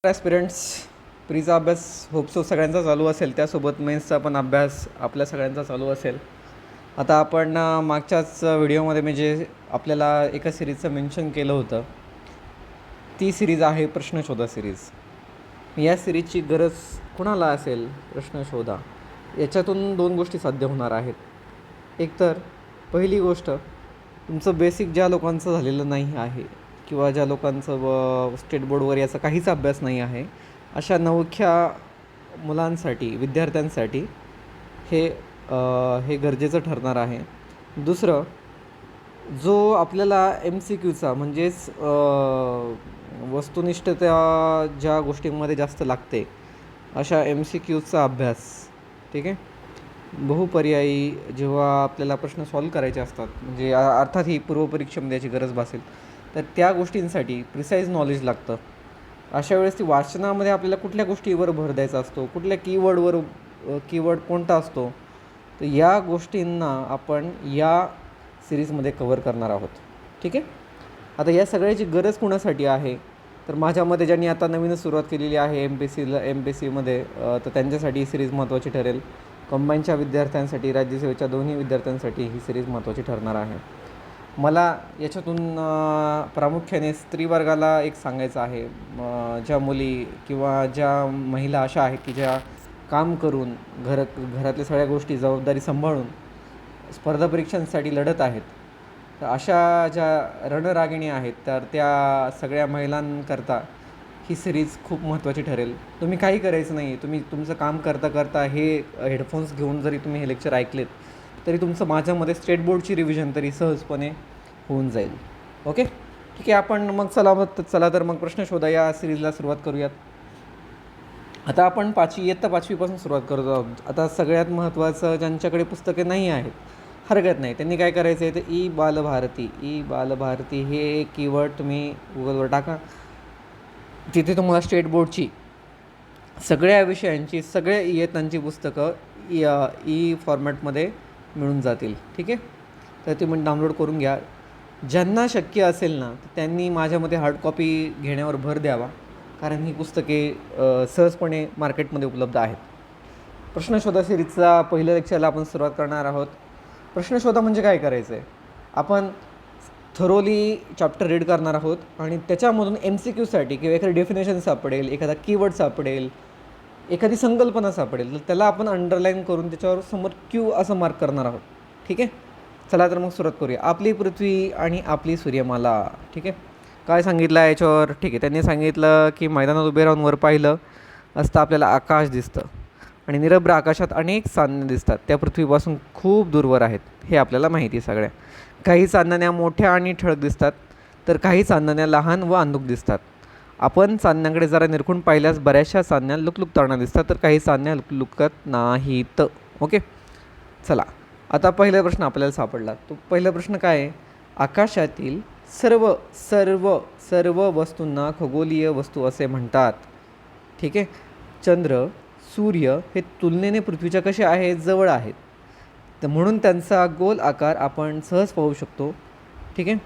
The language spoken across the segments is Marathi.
ॲस्पिरंट्स, प्रीचा अभ्यास होपसो सगळ्यांचा चालू असेल, त्यासोबत मेन्सचा पण अभ्यास आपल्या सगळ्यांचा चालू असेल. आता आपण मागच्याच व्हिडिओमध्ये मी जे आपल्याला एका सिरीजचं मेन्शन केलं होतं, ती सिरीज आहे प्रश्न शोधा सिरीज. या सिरीजची गरज कुणाला असेल? प्रश्न शोधा. याच्यातून दोन गोष्टी साध्य होणार आहेत. एक तर पहिली गोष्ट, तुमचं बेसिक ज्या लोकांचं झालेलं नाही आहे किंवा ज्या लोकांचं स्टेट बोर्डवर याचा काहीच अभ्यास नाही आहे, अशा नवख्या मुलांसाठी, विद्यार्थ्यांसाठी हे गरजेचं ठरणार आहे. दुसरं, जो आपल्याला MCQचा म्हणजेच वस्तुनिष्ठता ज्या गोष्टींमध्ये जास्त लागते अशा MCQचा अभ्यास, ठीक आहे. बहुपर्यायी जेव्हा आपल्याला प्रश्न सॉल्व करायचे असतात, म्हणजे अर्थात ही पूर्वपरीक्षेमध्ये याची गरज भासेल, तर त्या गोष्टींसाठी प्रिसाईज नॉलेज लागतं. अशा वेळेस ती वाचनामध्ये आपल्याला कुठल्या गोष्टीवर भर द्यायचा असतो, कुठल्या कीवर्ड कोणता असतो, तर या गोष्टींना आपण या सिरीजमध्ये कव्हर करणार आहोत, ठीक आहे. आता या सगळ्याची गरज कुणासाठी आहे? तर माझ्यामध्ये ज्यांनी आता नवीनच सुरुवात केलेली आहे MPSCमध्ये, तर त्यांच्यासाठी ही सिरीज महत्त्वाची ठरेल. कंबाईनच्या विद्यार्थ्यांसाठी, राज्यसेवेच्या दोन्ही विद्यार्थ्यांसाठी ही सिरीज महत्त्वाची ठरणार आहे. मला याच्यातून प्रामुख्याने स्त्री वर्गाला एक सांगायचं आहे. ज्या मुली किंवा ज्या महिला अशा आहेत की ज्या काम करून घरातल्या सगळ्या गोष्टी जबाबदारी सांभाळून स्पर्धा परीक्षांसाठी लढत आहेत, तर अशा ज्या रणरागिणी आहेत, तर त्या सगळ्या महिलांकरता ही सिरीज खूप महत्त्वाची ठरेल. तुम्ही काही करायचं नाही, तुम्ही तुमचं काम करता करता हे हेडफोन्स घेऊन जरी तुम्ही हे लेक्चर ऐकलेत, तरी तुमचं माझ्यामध्ये स्टेट बोर्डची रिव्हिजन तरी सहजपणे होऊन जाईल. ओके, ठीक आहे. आपण मग चला तर मग प्रश्न शोधा या सिरीजला सुरुवात करूयात. आता आपण इयत्ता पाचवीपासून सुरुवात करत आहोत. आता सगळ्यात महत्त्वाचं, ज्यांच्याकडे पुस्तके नाही आहेत, हरकत नाही, त्यांनी काय करायचं आहे, तर ई बालभारती हे एक कीवर्ड तुम्ही गुगलवर टाका. तिथे तुम्हाला स्टेट बोर्डची सगळ्या विषयांची, सगळ्या इयत्तांची पुस्तकं ई फॉर्मॅटमध्ये मिळून जातील, ठीक आहे. तर तुम्ही डाउनलोड करून घ्या. ज्यांना शक्य असेल ना, तर त्यांनी माझ्यामध्ये हार्ड कॉपी घेण्यावर भर द्यावा, कारण ही पुस्तके सहजपणे मार्केटमध्ये उपलब्ध आहेत. प्रश्नशोधा सिरीजचा पहिल्या लेक्चरला आपण सुरुवात करणार आहोत. प्रश्नशोधा म्हणजे काय करायचं आहे, आपण थरोली चॅप्टर रीड करणार आहोत आणि त्याच्यामधून MCQसाठी किंवा एखादी डेफिनेशन सापडेल, एखादा कीवर्ड सापडेल, एखादी संकल्पना सापडेल, तर त्याला आपण अंडरलाईन करून त्याच्यावर समोर Q असं मार्क करणार आहोत, ठीक आहे. चला तर मग सुरुवात करूया. आपली पृथ्वी आणि आपली सूर्यमाला, ठीक आहे. काय सांगितलं आहे याच्यावर? ठीक आहे, त्यांनी सांगितलं की मैदानात उभे राहून वर पाहिलं असता आपल्याला आकाश दिसतं आणि निरभ्र आकाशात अनेक चांदणे दिसतात, त्या पृथ्वीपासून खूप दूरवर आहेत, हे आपल्याला माहिती आहे सगळ्या. काही चांदण्या मोठ्या आणि ठळक दिसतात, तर काही चांदण्या लहान व अंधुक दिसतात. आपण चांदण्याकडे जरा निरखून पाहिल्यास बऱ्याचशा चांदण्या लुकलुकताना दिसतात, तर काही चांदण्या लुकलुकत नाहीत. ओके, चला आता पहिला प्रश्न आपल्याला सापडला. तो पहिला प्रश्न काय आहे? आकाशातील सर्व सर्व सर्व वस्तूंना खगोलीय वस्तू असे म्हणतात, ठीक आहे. चंद्र, सूर्य हे तुलनेने पृथ्वीच्या कसे आहेत? जवळ आहेत, तर म्हणून त्यांचा गोल आकार आपण सहज पाहू शकतो, ठीक आहे.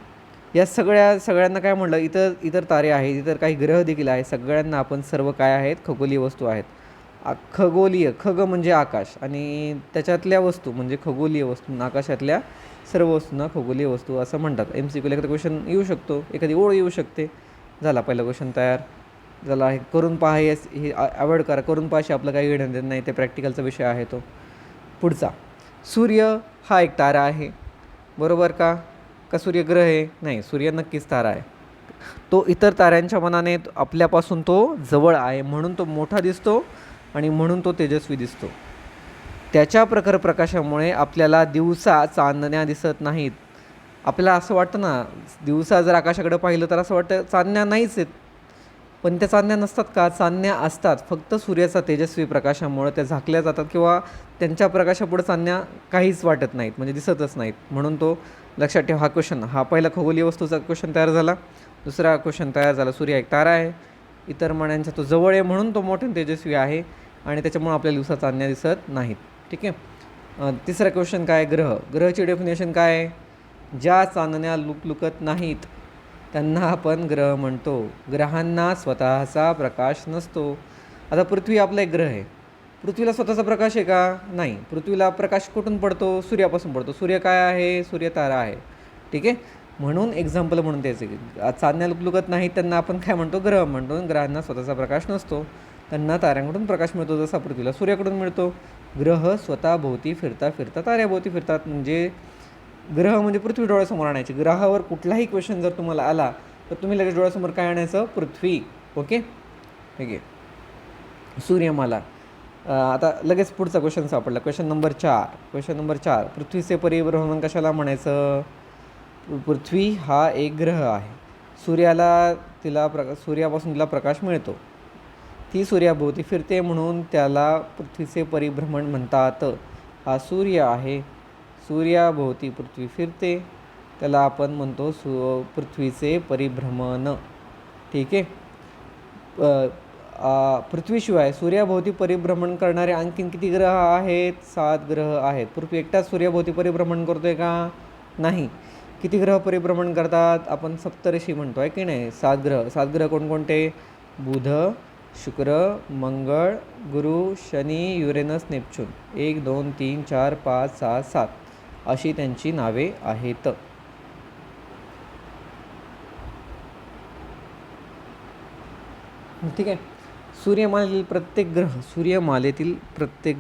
या सगळ्यांना काय म्हटलं? इतर तारे आहेत, इतर काही ग्रह देखील आहेत, सगळ्यांना आपण सर्व काय आहेत? खगोलीय वस्तू आहेत. खगोलीय, खग म्हणजे आकाश आणि त्याच्यातल्या वस्तू म्हणजे खगोलीय वस्तू, आकाशातल्या सर्व वस्तूंना खगोलीय वस्तू असं म्हणतात. MCQला एखादा क्वेश्चन येऊ शकतो, एखादी ओळ येऊ शकते. झाला पहिला क्वेश्चन तयार झाला. हे करून पहा, हे अवॉइड करा. करून पाहाशी आपलं काही घेणं देत नाही, ते प्रॅक्टिकलचा विषय आहे तो. पुढचा, सूर्य हा एक तारा आहे, बरोबर का? का सूर्यग्रह आहे? नाही, सूर्य नक्कीच तारा आहे. तो इतर ताऱ्यांच्या मानाने आपल्यापासून तो जवळ आहे, म्हणून तो मोठा दिसतो आणि म्हणून तो तेजस्वी दिसतो. त्याच्या प्रखर प्रकाशामुळे आपल्याला दिवसा चांदण्या दिसत नाहीत. आपल्याला असं वाटतं ना, दिवसा जर आकाशाकडे पाहिलं तर असं वाटतं चांदण्या नाहीच आहेत, पण त्या चांदण्या नसतात का? चांदण्या असतात, फक्त सूर्याचा तेजस्वी प्रकाशामुळे त्या झाकल्या जातात किंवा त्यांच्या प्रकाशापुढे चांदण्या काहीच वाटत नाहीत, म्हणजे दिसतच नाहीत. म्हणून तो लक्षात ठेवा. हा क्वेश्चन, हा पहिला खगोलीय वस्तूचा क्वेश्चन तयार झाला. दुसरा क्वेश्चन तयार झाला, सूर्य एक तारा आहे, इतर मण्यांचा तो जवळ आहे, म्हणून तो मोठ्या तेजस्वी आहे आणि त्याच्यामुळे आपल्याला दिवसा चांदण्या दिसत नाहीत, ठीक आहे. तिसरा क्वेश्चन काय? ग्रहाची डेफिनेशन काय आहे? ज्या चांदण्या लुकलुकत नाहीत, त्यांना आपण ग्रह म्हणतो. ग्रहांना स्वतःचा प्रकाश नसतो. आता पृथ्वी आपला एक ग्रह आहे. पृथ्वीला स्वतःचा प्रकाश आहे का? नाही. पृथ्वीला प्रकाश कुठून पडतो? सूर्यापासून पडतो. सूर्य काय आहे? सूर्य तारा आहे. ठीक आहे. म्हणून एक्झाम्पल म्हणून द्यायचं की चांदण्या लुकत नाहीत त्यांना आपण काय म्हणतो? ग्रह म्हणतो. ग्रहांना स्वतःचा प्रकाश नसतो. त्यांना ताऱ्यांकडून प्रकाश मिळतो, जसा पृथ्वीला सूर्याकडून मिळतो. ग्रह स्वतःभोवती फिरता फिरता ताऱ्याभोवती फिरतात. म्हणजे ग्रह म्हणजे पृथ्वी डोळ्यासमोर आणायची. ग्रहावर कुठलाही क्वेश्चन जर तुम्हाला आला तर तुम्ही लगेच डोळ्यासमोर काय आणायचं? पृथ्वी. ओके, ठीक आहे. सूर्यमाला. आता लगेच पुढचा क्वेश्चन सापडला. Question number 4. पृथ्वीचे परिभ्रमण कशाला म्हणायचं? पृथ्वी हा एक ग्रह आहे. सूर्यापासून तिला प्रकाश मिळतो. ती सूर्याभोवती फिरते म्हणून त्याला पृथ्वीचे परिभ्रमण म्हणतात. हा सूर्य आहे. सूर्याभोवती पृथ्वी फिरते, त्याला आपण म्हणतो पृथ्वीचे परिभ्रमण. ठीक आहे. पृथ्वीशिवाय सूर्याभोवती परिभ्रमण करणारे आणखीन किती ग्रह आहेत? 7 ग्रह आहेत. पृथ्वी एकटाच सूर्याभोवती परिभ्रमण करतोय का? नाही. किती ग्रह परिभ्रमण करतात? आपण सप्तऋषी म्हणतो आहे की नाही? 7 ग्रह कोणकोणते? बुध, शुक्र, मंगळ, गुरु, शनी, युरेनस, नेपच्यून. 1 2 3 4 5 6 7 अशी त्यांची नावे आहेत. ठीक आहे. सूर्यमालेतील प्रत्येक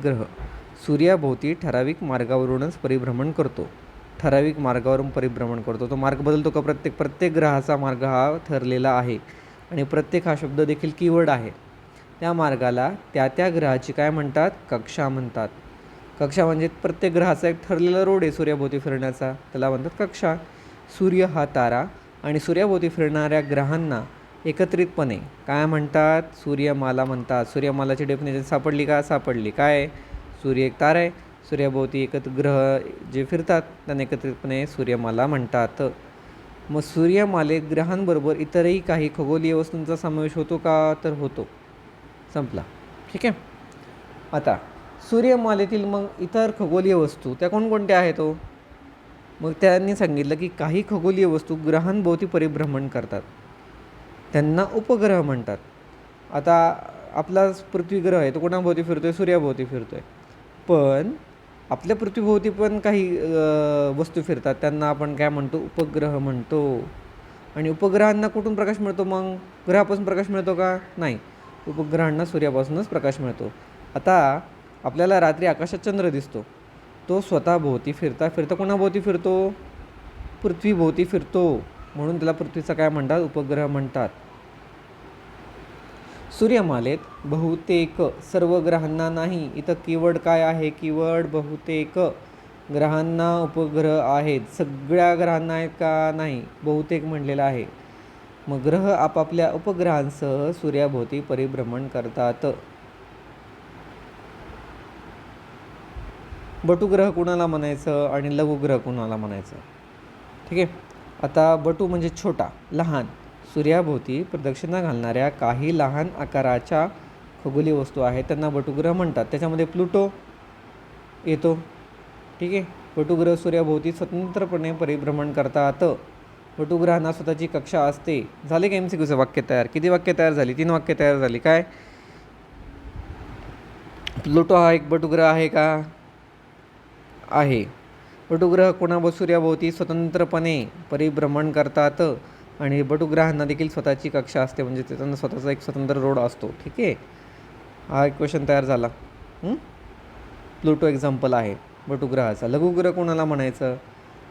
ग्रह सूर्याभोवती ठराविक मार्गावरूनच परिभ्रमण करतो. तो मार्ग बदलतो का? प्रत्येक ग्रहाचा मार्ग हा ठरलेला आहे. आणि प्रत्येक हा शब्द देखील कीवर्ड आहे. त्या मार्गाला त्या ग्रहाची काय म्हणतात? कक्षा म्हणतात. कक्षा म्हणजे प्रत्येक ग्रहाचा एक ठरलेला रोड आहे सूर्याभोवती फिरण्याचा, त्याला म्हणतात कक्षा. सूर्य हा तारा आणि सूर्याभोवती फिरणाऱ्या ग्रहांना एकत्रितपणे काय म्हणतात? सूर्यमाला म्हणतात. सूर्यमालाची डेफिनेशन सापडली का? सापडली. काय? सूर्य एक तारा आहे. सूर्याभोवती ग्रह जे फिरतात त्यांना एकत्रितपणे सूर्यमाला म्हणतात. मग सूर्यमालेत ग्रहांबरोबर इतरही काही खगोलीय वस्तूंचा समावेश होतो का? तर होतो. संपला. ठीक आहे. आता सूर्यमालेतील मग इतर खगोलीय वस्तू त्या कोणकोणत्या आहेत? मग त्यांनी सांगितलं की काही खगोलीय वस्तू ग्रहांभोवती परिभ्रमण करतात, त्यांना उपग्रह म्हणतात. आता आपला पृथ्वी ग्रह आहे, तो कोणाभोवती फिरतोय? सूर्याभोवती फिरतोय. पण आपल्या पृथ्वीभोवती पण काही वस्तू फिरतात, त्यांना आपण काय म्हणतो? उपग्रह म्हणतो. आणि उपग्रहांना कुठून प्रकाश मिळतो? मग ग्रहापासून प्रकाश मिळतो का? नाही. उपग्रहांना सूर्यापासूनच प्रकाश मिळतो. आता आपल्याला रात्री आकाशात चंद्र दिसतो, तो स्वतःभोवती फिरता फिरता कोणाभोवती फिरतो? पृथ्वीभोवती फिरतो. म्हणून त्याला पृथ्वीचा काय म्हणतात? उपग्रह म्हणतात. सूर्यमालेत बहुतेक, सर्व ग्रहांना नाही. इथं कीवर्ड काय आहे? कीवर्ड बहुतेक ग्रहांना उपग्रह आहेत. सगळ्या ग्रहांना आहेत का? नाही. बहुतेक म्हणलेलं आहे. मग ग्रह आपापल्या उपग्रहांसह सूर्याभोवती परिभ्रमण करतात. बटुग्रह कुणाला म्हणायचं आणि लघुग्रह कुणाला म्हणायचं? ठीक आहे. आता बटू म्हणजे छोटा, लहान. सूर्याभोवती प्रदक्षिणा घालणाऱ्या काही लहान आकाराच्या खगोलीय वस्तू आहेत, त्यांना बटुग्रह म्हणतात. त्याच्यामध्ये प्लुटो येतो. ठीक आहे. बटुग्रह सूर्याभोवती स्वतंत्रपणे परिभ्रमण करतात. बटुग्रहांना स्वतःची कक्षा असते. झाले का MCQचं वाक्य तयार? किती वाक्य तयार झाली? 3 वाक्य तयार झाली. काय? प्लुटो हा एक बटुग्रह आहे का? आहे. बटुग्रह सूर्याभोवती स्वतंत्रपणे परिभ्रमण करतात आणि बटुग्रहांना देखील स्वतःची कक्षा असते, म्हणजे त्यांना स्वतःचा एक स्वतंत्र रोड असतो. ठीक आहे. हा एक क्वेश्चन तयार झाला. प्लुटो एक्झाम्पल आहे बटुग्रहाचा. लघुग्रह कोणाला म्हणायचं?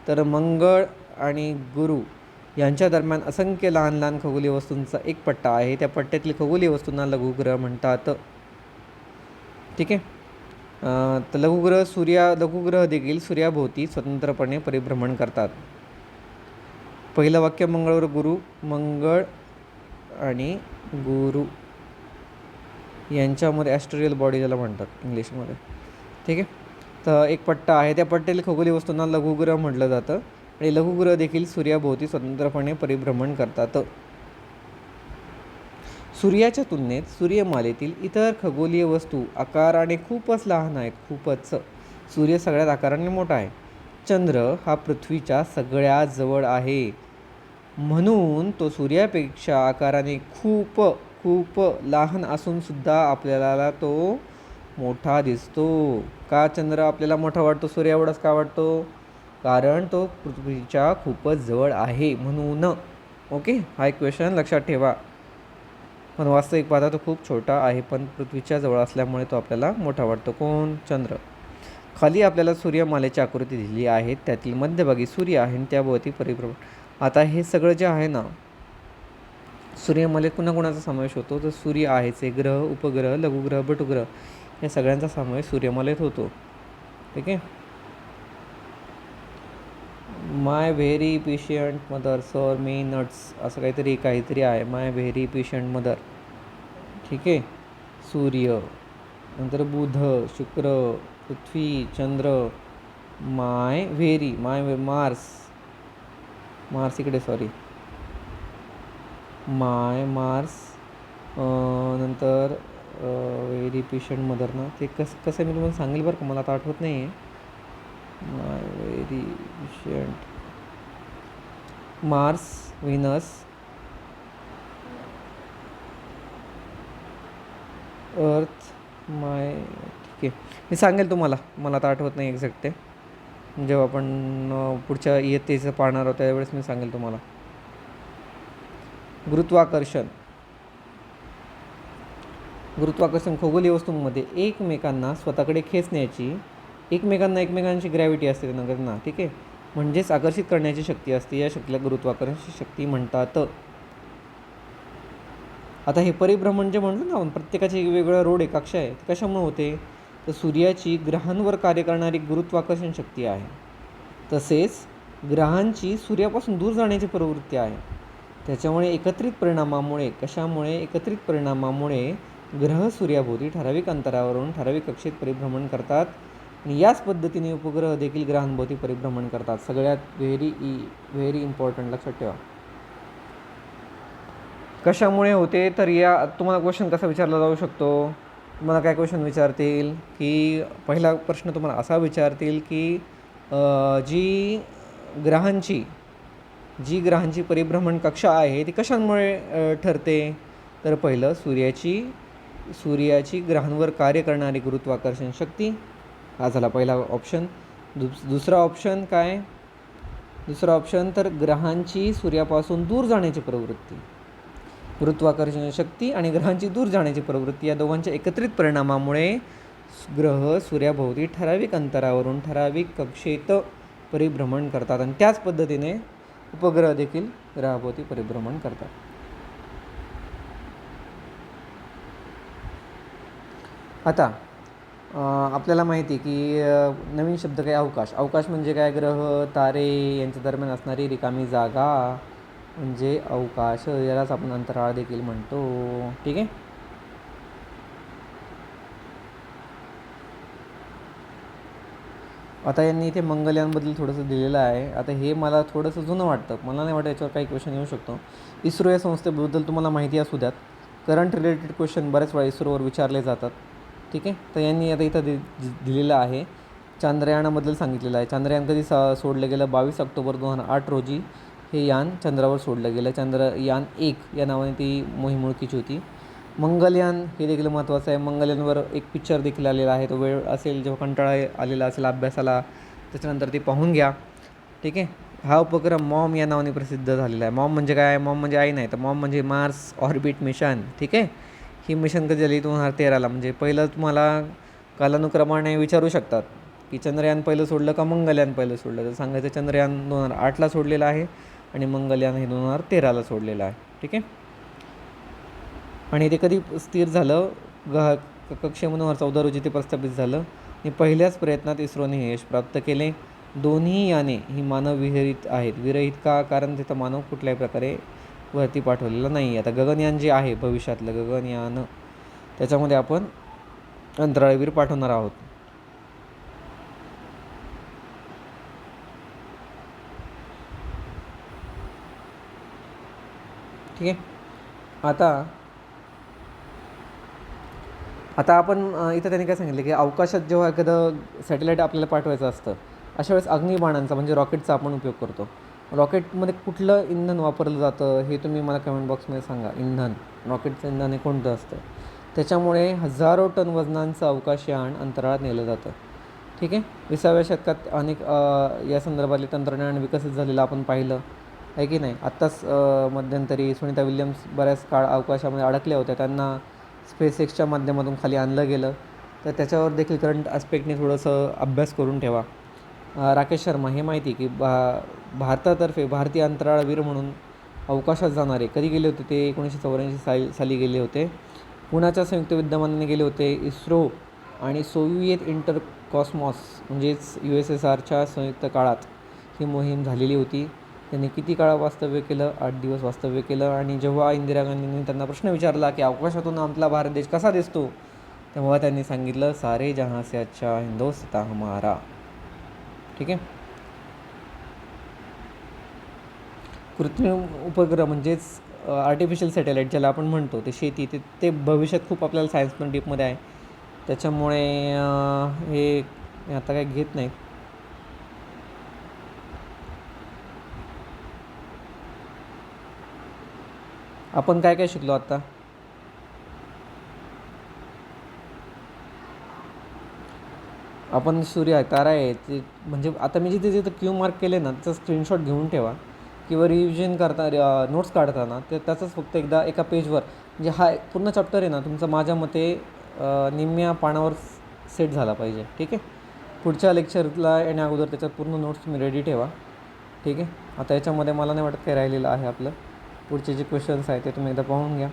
तर मंगळ आणि गुरु यांच्या दरम्यान असंख्य लहान लहान खगोलीय वस्तूंचा एक पट्टा आहे. त्या पट्ट्यातील खगोलीय वस्तूंना लघुग्रह म्हणतात. ठीक आहे. तर लघुग्रह देखील सूर्याभोवती स्वतंत्रपणे परिभ्रमण करतात. पहिलं वाक्य मंगळवर गुरु. मंगळ आणि गुरु यांच्यामध्ये ॲस्ट्रोरियल बॉडी ज्याला म्हणतात इंग्लिशमध्ये. ठीक आहे. तर एक पट्टा आहे, त्या पट्ट्यातील खगोलीय वस्तूंना लघुग्रह म्हटलं जातं आणि लघुग्रह देखील सूर्याभोवती स्वतंत्रपणे परिभ्रमण करतात. सूर्याच्या तुलनेत सूर्यमालेतील इतर खगोलीय वस्तू आकाराने खूपच लहान आहेत. खूपच. सूर्य सगळ्यात आकाराने मोठा आहे. चंद्र हा पृथ्वीच्या सगळ्यात जवळ आहे. म्हणून तो सूर्यापेक्षा आकाराने खूप खूप लहान असूनसुद्धा आपल्याला तो मोठा दिसतो. का चंद्र आपल्याला मोठा वाटतो, सूर्य एवढाच का वाटतो? कारण तो पृथ्वीच्या खूपच जवळ आहे म्हणून. ओके, हा एक क्वेश्चन लक्षात ठेवा. पण वास्तविक पाहता तो खूप छोटा आहे, पण पृथ्वीच्या जवळ असल्यामुळे तो आपल्याला मोठा वाटतो. कोण? चंद्र. खाली आपल्याला सूर्यमालेची आकृती दिली आहे, त्यातील मध्यभागी सूर्य आहे आणि त्याभोवती परिभ्रमण. आता हे सगळं जे आहे ना, सूर्यमालेत कुणाकुणाचा समावेश होतो? तर सूर्य आहेचे ग्रह, उपग्रह, लघुग्रह, बटुग्रह या सगळ्यांचा समावेश सूर्यमालेत होतो. ठीक आहे. माय व्हेरी पेशंट मदर सर मी नट्स असं काहीतरी आहे. माय व्हेरी पेशंट मदर. ठीक आहे. सूर्य, नंतर बुध, शुक्र, पृथ्वी, चंद्र, माय मार्स इकडे सॉरी मार्स, नंतर व्हेरी पेशंट मदर ना, ते कसं मी तुम्हाला सांगेल बरं का, मला आता आठवत नाही आहे. माय व्हेरी पेशंट मार्स, व्हीनस, अर्थ, माय. ठीक आहे, मी सांगेल तुम्हाला, मला आता आठवत नाही एक्झॅक्ट. ते जेव्हा आपण पुढच्या इयत्तेचं पाहणार आहोत त्यावेळेस मी सांगेल तुम्हाला. गुरुत्वाकर्षण खगोलीय वस्तूंमध्ये एकमेकांना स्वतःकडे खेचण्याची, एकमेकांची ग्रॅव्हिटी असते त्यांना. ठीक आहे, म्हणजेच आकर्षित करण्याची शक्ती असते. या शक्तीला गुरुत्वाकर्षण शक्ती म्हणतात. आता हे परिभ्रमण जे म्हणतो ना आपण, प्रत्येकाची वेगवेगळा रोड आहे, कक्षा आहे, ते कशामुळे होते? तर सूर्याची ग्रहांवर कार्य करणारी गुरुत्वाकर्षण शक्ती आहे. तसेच ग्रहांची सूर्यापासून दूर जाण्याची प्रवृत्ती आहे. त्याच्यामुळे एकत्रित परिणामामुळे ग्रह सूर्याभोवती ठराविक अंतरावरून ठराविक कक्षेत परिभ्रमण करतात आणि याच पद्धतीने उपग्रह देखील ग्रहांभोवती परिभ्रमण करतात. सगळ्यात व्हेरी इम्पॉर्टंट लक्षात ठेवा. कशामुळे होते? तर या तुम्हाला क्वेश्चन कसा विचारला जाऊ शकतो? तुम्हाला काय क्वेश्चन विचारतील की, पहिला प्रश्न तुम्हाला असा विचारतील की जी ग्रहांची परिभ्रमण कक्षा आहे ती कशामुळे ठरते? तर पहिलं सूर्याची ग्रहांवर कार्य करणारी गुरुत्वाकर्षण शक्ती, हा झाला पहिला ऑप्शन. दुसरा ऑप्शन काय? दुसरा ऑप्शन तर ग्रहांची सूर्यापासून दूर जाण्याची प्रवृत्ती. गुरुत्वाकर्षण शक्ती आणि ग्रहांची दूर जाण्याची प्रवृत्ती या दोघांच्या एकत्रित परिणामामुळे ग्रह सूर्याभोवती ठराविक अंतरावरून ठराविक कक्षेत परिभ्रमण करतात आणि त्याच पद्धतीने उपग्रह देखील ग्रहाभोवती परिभ्रमण करतात. आता आपल्याला माहिती की नवीन शब्द काय? अवकाश म्हणजे काय? ग्रह तारे यांच्या दरम्यान असणारी रिकामी जागा म्हणजे अवकाश, यालाच आपण अंतराळ देखील म्हणतो. ठीक आहे. आता यांनी इथे मंगलयानबद्दल थोडंसं दिलेलं आहे. आता हे मला थोडंसं जुनं वाटतं, मला नाही वाटतं याच्यावर काही क्वेश्चन येऊ शकतो. इस्रो या संस्थेबद्दल तुम्हाला माहिती असू द्यात. करंट रिलेटेड क्वेश्चन बऱ्याच वेळा इस्रोवर विचारले जातात. ठीक आहे. तर यांनी आता इथं दिलेलं आहे. चांद्रयानाबद्दल सांगितलेलं आहे. चांद्रयान कधी सोडलं गेलं? 22 ऑक्टोबर 2008 रोजी हे यान चंद्रावर सोडलं गेलं. चंद्रयान 1 या नावाने ती मोहीम ओळखीची होती. मंगलयान हे देखील महत्त्वाचं आहे. मंगलयानवर एक पिक्चर देखील आलेला आहे. तो वेळ असेल जेव्हा कंटाळा आलेला असेल अभ्यासाला त्याच्यानंतर ते पाहून घ्या. ठीक आहे. हा उपक्रम मॉम या नावाने प्रसिद्ध झालेला आहे. मॉम म्हणजे काय? मॉम म्हणजे आई नाही, तर मॉम म्हणजे मार्स ऑर्बिट मिशन. ठीक आहे. ही मिशन कधी झाली? 2013ला. म्हणजे पहिलं तुम्हाला कालानुक्रमाने विचारू शकतात की चंद्रयान पहिलं सोडलं का मंगलयान पहिलं सोडलं? तर सांगायचं चंद्रयान 2008ला सोडलेलं आहे आणि मंगलयान हे 2013ला सोडलेलं आहे. ठीक आहे. आणि ते कधी स्थिर झालं? कक्षेमधून 14 रोजी ते प्रस्थापित झालं आणि पहिल्याच प्रयत्नात इस्रोने हे यश प्राप्त केले. दोन्ही याने ही मानवविरहित आहेत. विरहित का? कारण तिथं मानव कुठल्याही प्रकारे वरती पाठवलेला नाही. आता गगनयान जे आहे भविष्यातलं गगनयान, त्याच्यामध्ये आपण अंतराळवीर पाठवणार आहोत. ठीक आहे. आता आपण इथं त्यांनी काय सांगितलं की अवकाशात जेव्हा एखादं सॅटेलाईट आपल्याला पाठवायचं असतं अशा वेळेस अग्निबाणांचा म्हणजे रॉकेटचा आपण उपयोग करतो. रॉकेटमध्ये कुठलं इंधन वापरलं जातं हे तुम्ही मला कमेंट बॉक्समध्ये सांगा. इंधन, रॉकेटचं इंधन हे कोणतं असतं? त्याच्यामुळे हजारो टन वजनांचं अवकाशयान अंतराळात नेलं जातं. ठीक आहे. 20व्या शतकात अनेक या संदर्भातले तंत्रज्ञान विकसित झालेलं आपण पाहिलं आहे की नाही. आत्ताच मध्यंतरी सुनीता विल्यम्स बऱ्याच काळ अवकाशामध्ये अडकल्या होत्या. त्यांना स्पेस एक्सच्या माध्यमातून खाली आणलं गेलं. तर त्याच्यावर देखील करंट आस्पेक्टने थोडंसं अभ्यास करून ठेवा. राकेश शर्मा हे माहिती की भारतातर्फे भारतीय अंतराळवीर म्हणून अवकाशात जाणारे कधी गेले होते? ते 1984 साली गेले होते. पुण्याच्या संयुक्त विद्यमानाने गेले होते. इस्रो आणि सोव्हिएत इंटर कॉस्मॉस म्हणजेच USSRच्या संयुक्त काळात ही मोहीम झालेली होती. त्यांनी किती काळ वास्तव्य केलं? 8 दिवस वास्तव्य केलं. आणि जेव्हा इंदिरा गांधींनी त्यांना प्रश्न विचारला की अवकाशातून आपला भारत देश कसा दिसतो, तेव्हा त्यांनी सांगितलं, सारे जहाँ से अच्छा हिंदुस्तान हमारा. ठीक आहे. कृत्रिम उपग्रह म्हणजेच आर्टिफिशियल सॅटेलाईट ज्याला आपण म्हणतो, ते शेती ते भविष्यात खूप आपल्याला सायन्स डीपमध्ये आहे. त्याच्यामुळे हे आता काय घेत नाहीत. आपण काय काय शिकलो आता? आपण सूर्य आहे, तारा आहे, ते म्हणजे आता मी जिथे जिथं क्यू मार्क केले ना त्याचा स्क्रीनशॉट घेऊन ठेवा किंवा रिव्हिजन करता नोट्स काढताना ते त्याचंच फक्त एकदा एका पेजवर, म्हणजे हा पूर्ण चॅप्टर आहे ना तुमचा माझ्या मते निम्म्या पानावर सेट झाला पाहिजे. ठीक आहे. पुढच्या लेक्चरला येण्या अगोदर त्याच्यात पूर्ण नोट्स तुम्ही रेडी ठेवा. ठीक आहे. आता याच्यामध्ये मला नाही वाटत काही राहिलेलं आहे आपलं. पुढचे जे क्वेश्चन्स आहेत ते तुम्ही एकदा पाहून घ्या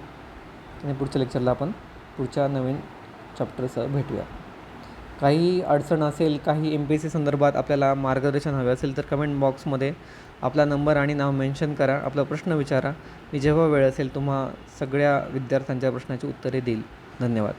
आणि पुढच्या लेक्चरला आपण पुढच्या नवीन चॅप्टरसह भेटूया. काही अडचण असेल, काही MPSC संदर्भात आपल्याला मार्गदर्शन हवे असेल तर कमेंट बॉक्समध्ये आपला नंबर आणि नाव मेन्शन करा. आपला प्रश्न विचारा. मी जेव्हा वेळ असेल तुम्हा सगळ्या विद्यार्थ्यांच्या प्रश्नाची उत्तरे देईल. धन्यवाद.